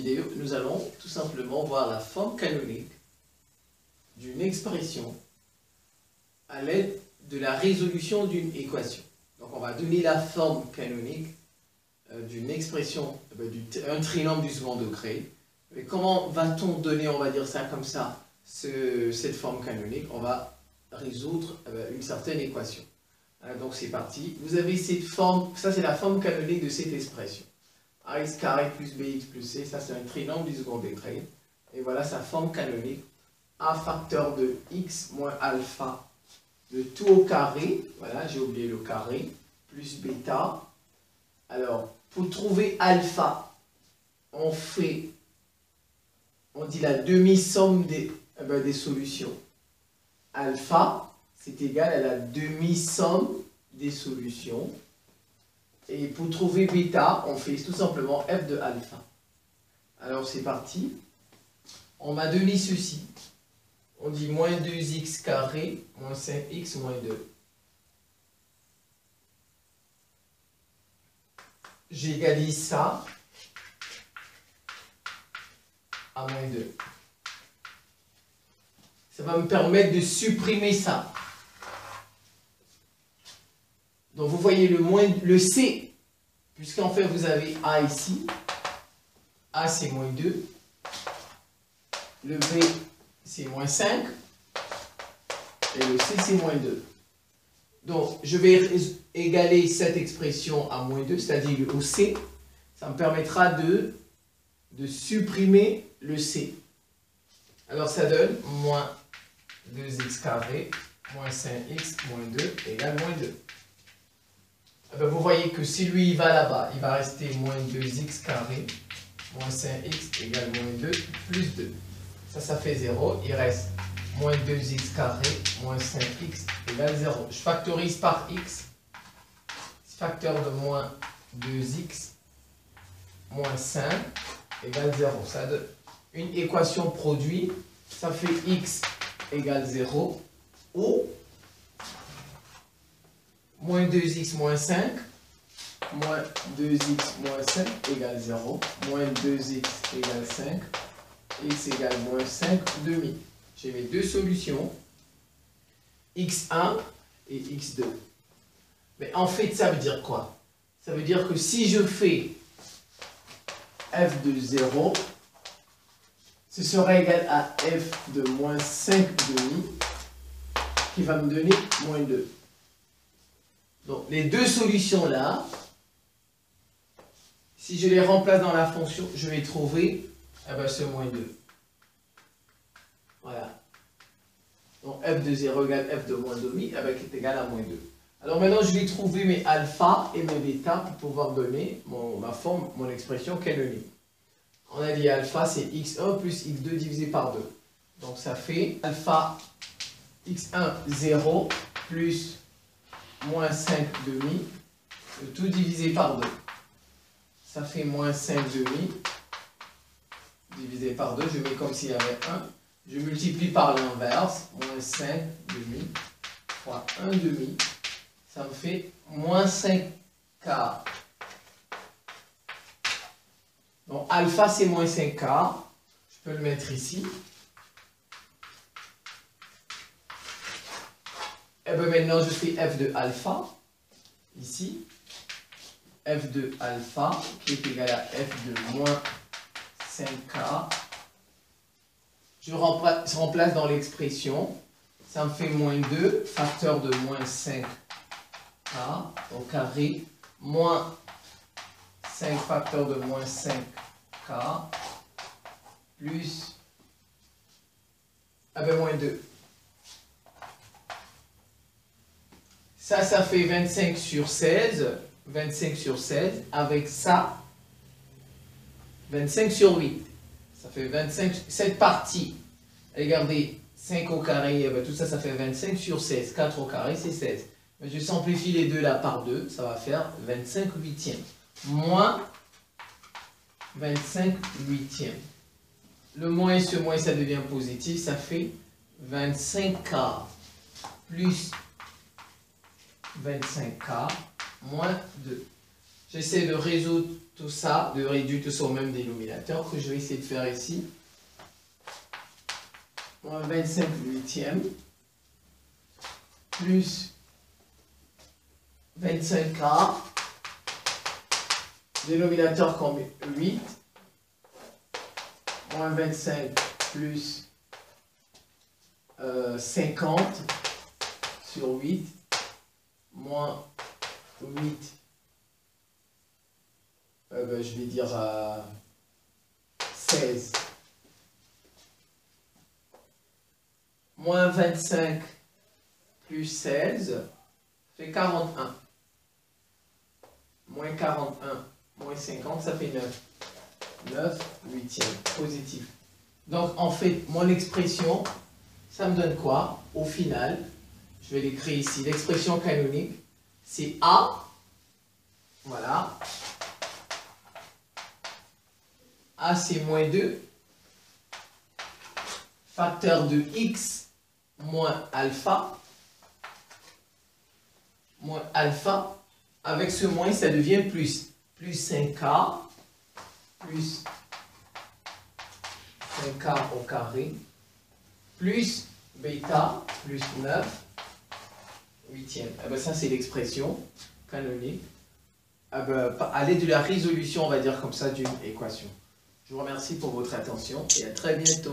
vidéo, nous allons tout simplement voir la forme canonique d'une expression à l'aide de la résolution d'une équation. Donc on va donner la forme canonique d'une expression, un trinôme du second degré. Mais comment va-t-on donner, on va dire ça comme ça, cette forme canonique? On va résoudre une certaine équation. Donc c'est parti. Vous avez cette forme, ça c'est la forme canonique de cette expression. Ax carré plus bx plus c, ça c'est un trinôme du second degré. Et voilà sa forme canonique. A facteur de x moins alpha, de tout au carré, voilà, j'ai oublié le carré, plus bêta. Alors, pour trouver alpha, on dit la demi-somme des solutions. Alpha, c'est égal à la demi-somme des solutions. Et pour trouver bêta, on fait tout simplement f de alpha. Alors, c'est parti. On m'a donné ceci. On dit moins 2x carré, moins 5x moins 2. J'égalise ça à moins 2. Ça va me permettre de supprimer ça. Donc vous voyez le C, puisqu'en fait vous avez A ici. A c'est moins 2. Le B c'est moins 5. Et le C c'est moins 2. Donc je vais égaler cette expression à moins 2, c'est-à-dire au C. Ça me permettra de supprimer le C. Alors ça donne moins 2x carré moins 5x moins 2 égale moins 2. Vous voyez que si lui il va là-bas, il va rester moins 2x carré moins 5x égale moins 2 plus 2. Ça fait 0. Il reste moins 2x carré moins 5x égale 0. Je factorise par x. Facteur de moins 2x moins 5 égale 0. Ça donne une équation produit. Ça fait x égale 0 ou moins 2x moins 5 moins 2x moins 5 égale 0. Moins 2x égale 5. X égale moins 5 demi. J'ai mes deux solutions, x1 et x2. Mais en fait, ça veut dire quoi? Ça veut dire que si je fais f de 0, ce sera égal à f de moins 5 demi, qui va me donner moins 2. Donc, les deux solutions là, si je les remplace dans la fonction, je vais trouver ce moins 2. Voilà. Donc f de 0 égale f de moins demi, qui est égal à moins 2. Alors maintenant, je vais trouver mes alpha et mes bêta pour pouvoir donner ma forme, mon expression canonique. On a dit alpha, c'est x1 plus x2 divisé par 2. Donc ça fait alpha x1, 0, plus moins 5 demi, tout divisé par 2. Ça fait moins 5 demi, divisé par 2, je mets comme s'il y avait 1. Je multiplie par l'inverse, moins 5 demi fois 1 demi. Ça me fait moins 5 quart. Donc alpha c'est moins 5 quart. Je peux le mettre ici. Et bien maintenant je fais f de alpha. Ici. F de alpha qui est égal à f de moins 5 quart. Je remplace dans l'expression. Ça me fait moins 2, facteur de moins 5 au carré, moins 5 facteur de moins 5k, plus, moins 2. Ça fait 25 sur 16, 25 sur 16, avec ça, 25 sur 8. Ça fait 25, cette partie, regardez, 5 au carré, tout ça, ça fait 25 sur 16. 4 au carré, c'est 16. Je simplifie les deux là par 2, ça va faire 25 huitièmes. Moins 25 huitièmes. Le moins et ce moins, ça devient positif, ça fait 25k plus 25k moins 2. J'essaie de résoudre tout ça, de réduire tout ça au même dénominateur que je vais essayer de faire ici. Moins 25 huitièmes plus 25K, dénominateur combien? 8, moins 25 plus 50 sur 8, moins 8, je vais dire 16, moins 25 plus 16 fait 41, moins 41, moins 50, ça fait 9. 9 huitièmes, positif. Donc, en fait, mon expression, ça me donne quoi? Au final, je vais l'écrire ici. L'expression canonique, c'est A. Voilà. A, c'est moins 2. Facteur de X moins alpha. Moins alpha. Avec ce moins, ça devient plus. Plus 5K. Plus 5K au carré. Plus bêta. Plus 9 huitièmes. Eh ben, ça, c'est l'expression canonique. Eh ben, à l'aide de la résolution, on va dire comme ça, d'une équation. Je vous remercie pour votre attention et à très bientôt.